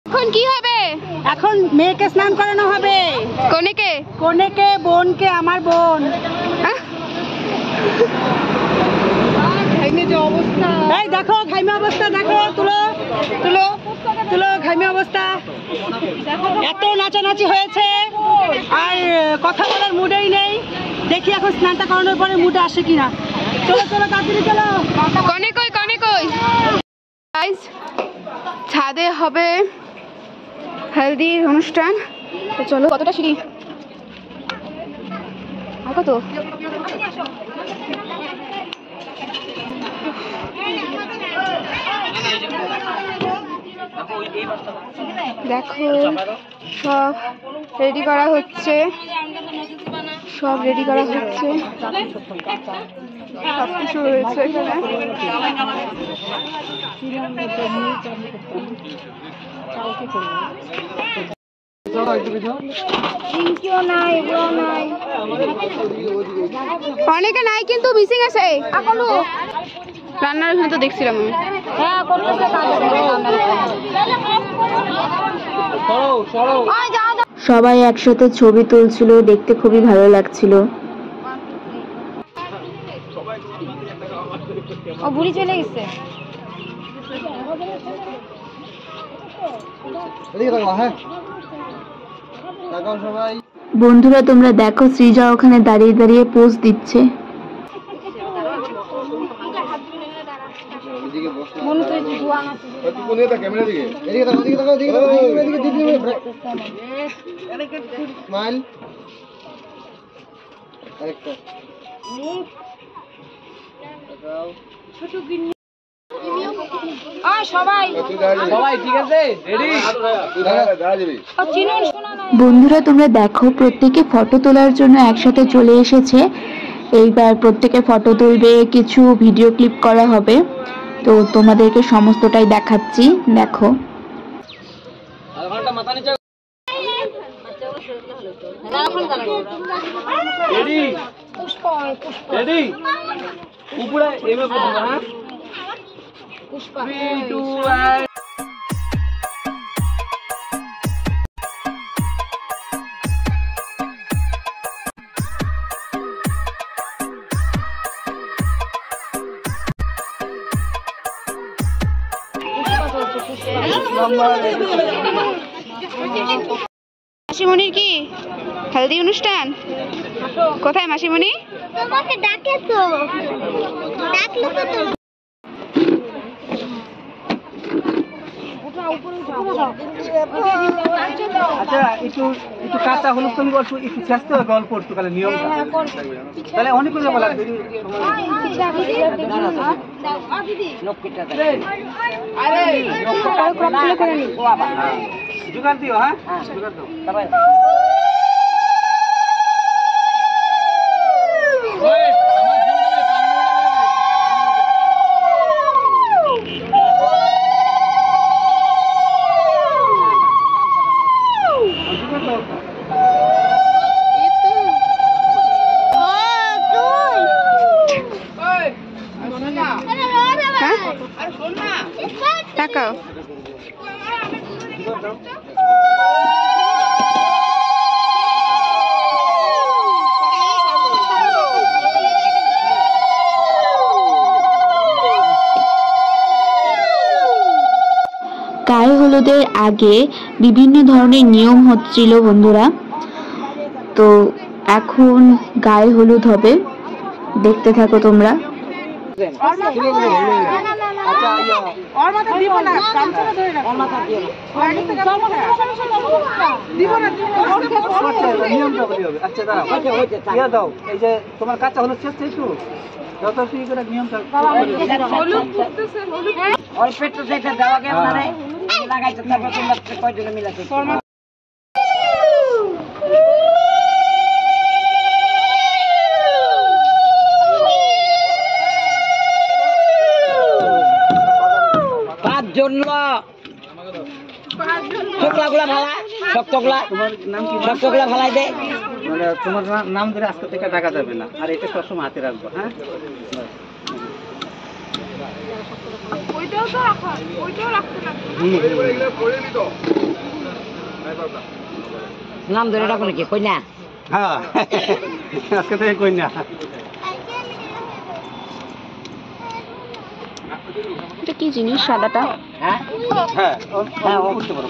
এখন কি হবে? এখন মেয়েকে স্নান করানো হবে। কোনেকে? কোনেকে, বোনকে, আমার বোন। খাইমে যে অবস্থা, এই দেখো খাইমে অবস্থা, দেখো তুলো তুলো তুলো খাইমে অবস্থা। এত নাচানাচি হয়েছে আর কথা বলার মুডেই নেই। দেখি এখন স্নানটা করানোর পরে মুডে আসে কিনা। চলো চলো তাড়াতাড়ি চলো। কনে কই, কনে কই? গাইস, ছাদে হবে হলদির অনুষ্ঠান। তো চলো। কতটা সিঁড়ি? আর কত? দেখো সব রেডি করা হচ্ছে, সব রেডি করা হচ্ছে, সব কিছু রয়েছে এখানে। অনেকে নাই কিন্তু মিসিং আছে। রান্নার ওখানে তো দেখছিলাম আমি। সবাই একসাথে ছবি তুলছিল, দেখতে খুবই ভালো লাগছিল। ও বুড়ি চলে গেছে। বন্ধুরা তোমরা দেখো, সৃজা ওখানে দাঁড়িয়ে দাঁড়িয়ে পোজ দিচ্ছে। বন্ধুরা তোমরা দেখো, প্রত্যেকে ফটো তোলার জন্য একসাথে চলে এসেছে। এইবার প্রত্যেকে ফটো তুলবে, কিছু ভিডিও ক্লিপ করা হবে। তো তোমাদেরকে সমস্তটাই দেখাচ্ছি, দেখো। মাসিমণির কি হেলদি অনুষ্ঠান? কোথায় মাসিমণি? তোমাকে ডাকে তো, ডাকলে তো। আচ্ছা, একটু একটু কাঁচা হলুদ তুমি বলছো, একটু চেষ্টা হবে গল্প করতে, তাহলে নিয়মটা তাহলে অনেক করে বলা জোগাড় দিও। হ্যাঁ, জোগাড় দাও। তাকাও। গায়ে হলুদের আগে বিভিন্ন ধরনের নিয়ম হচ্ছিল বন্ধুরা। তো এখন গায়ে হলুদ হবে, দেখতে থাকো তোমরা। আচ্ছা ওর মাথা দিব না, গামছাটা ধরে রাখো। ওর মাথা দিয়ে দিব না, নিয়মটা বলি হবে। আচ্ছা দাঁড়াও, ইয়া দাও, এই যে তোমার কাঁচা হলুদ শেষ একটু যত ঠিক করে নিয়মটা ওর পেটটা সেটা দেওয়া গেল না রে, লাগাইছে তারপর তোমরা কয়জনে মিলাতে। পাঁচজন চোখলাগুলা ভালা, শক্তগুলা, শক্তগুলা ভালাই দে। মানে তোমার নাম ধরে আজকে থেকে টাকা যাবে না, আর এটা সবসময় হাতে রাখবো। হ্যাঁ, নাম ধরে রাখো নাকি কইনা? হ্যাঁ আজকে থেকে কই না। এটা কি জিনিস সাদাটা? হ্যাঁ হ্যাঁ হ্যাঁ করতে পারো।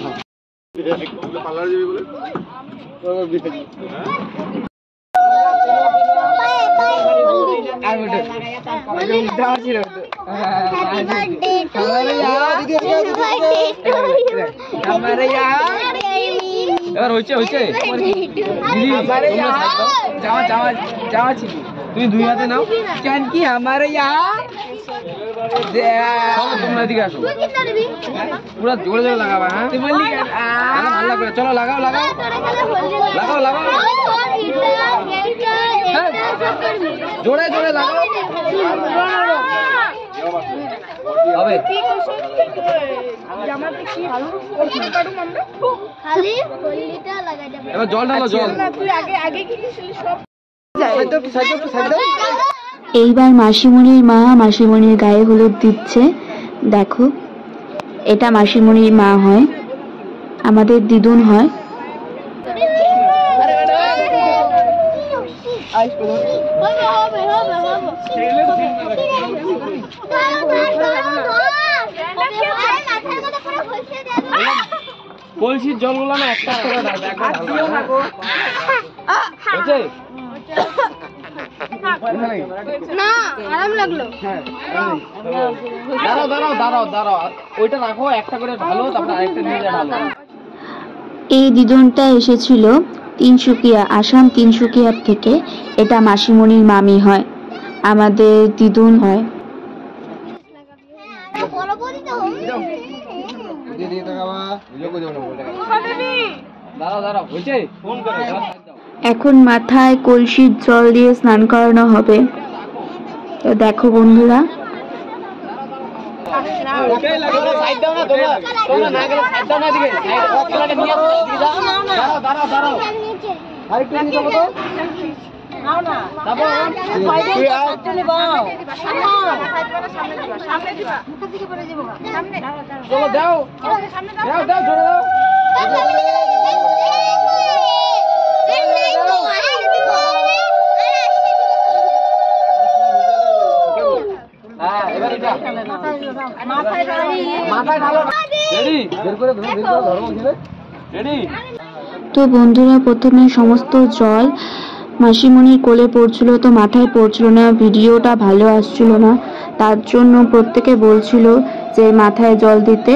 এবার হয়েছে তুমি দুই হাতে নাও। কেন কি আমার তোমরা দিকে আসো, পুরা জোরে জোরে লাগাবা। হ্যাঁ ভালো লাগবে, চলো লাগাও লাগাও লাগাও লাগাও, জোরে জোরে লাগাও হবে। এবার জল ঢালো, জল। এইবার মাসিমণির মা মাসিমণির গায়ে হলুদ দিচ্ছে। দেখো, এটা মাসিমণির মা হয়, আমাদের দিদুন হয়। কলসির জলগুলো না একটা হচ্ছে না, আরাম লাগলো। দাঁড়াও দাঁড়াও দাঁড়াও দাঁড়াও, ওইটা রাখো একটা করে ঢালো, তারপরে আরেকটা নিয়ে ঢালো। এই দিদুনটা এসেছিল তিনসুকিয়া, আসাম তিনসুকিয়া থেকে। এটা মাসিমণির মামি হয়, আমাদের দিদুন হয়। দাঁড়াও দাঁড়াও, হয়েছে? এখন মাথায় কলসির জল দিয়ে স্নান করানো হবে। তো দেখো বন্ধুরা, চলো দাও দাও দাও, জোরে দাও। হ্যাঁ এবার এটা মাথায় ঢালো। রেডি? বের করে ধরো, বের করে ধরো ওখানে। রেডি? তো বন্ধুরা, প্রথমে সমস্ত জল মাসিমণির কোলে পড়ছিল, তো মাথায় পড়ছিল না, ভিডিওটা ভালো আসছিল না, তার জন্য প্রত্যেকে বলছিল যে মাথায় জল দিতে।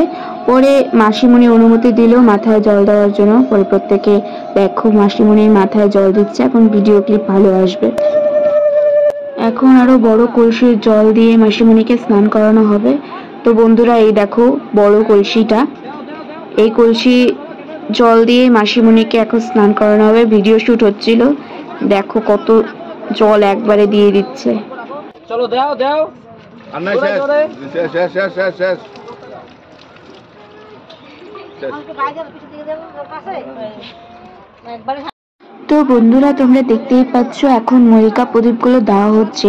পরে মাসিমণি অনুমতি দিল মাথায় জল দেওয়ার জন্য। পরে প্রত্যেকে দেখো মাসিমণির মাথায় জল দিচ্ছে। এখন ভিডিও ক্লিপ ভালো আসবে। এখন আরো বড় কলসির জল দিয়ে মাসিমণিকে স্নান করানো হবে। তো বন্ধুরা, এই দেখো বড় কলসিটা, এই কলসি জল দিয়ে মাসিমণিকে এখন স্নান করানো হবে। ভিডিও শুট হচ্ছিল, দেখো কত জল একবারে দিয়ে দিচ্ছে। চলো দাও দাও। তো বন্ধুরা, তোমরা দেখতেই পাচ্ছ এখন মরিকা প্রদীপগুলো দেওয়া হচ্ছে।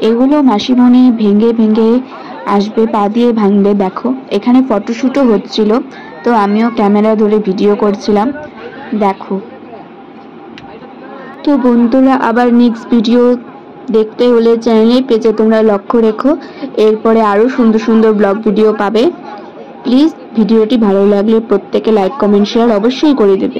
এগুলো মাসিমণি ভেঙে ভেঙে আসবে, পা দিয়ে ভাঙবে। দেখো, এখানে ফটোশুটও হচ্ছিল, তো আমিও ক্যামেরা ধরে ভিডিও করছিলাম। দেখো। তো বন্ধুরা, আবার নেক্সট ভিডিও দেখতে হলে চ্যানেলের পেজে তোমরা লক্ষ্য রেখো, এরপরে আরো সুন্দর সুন্দর ব্লগ ভিডিও পাবে। প্লিজ ভিডিওটি ভালো লাগলে প্রত্যেকে লাইক কমেন্ট শেয়ার অবশ্যই করে দেবে।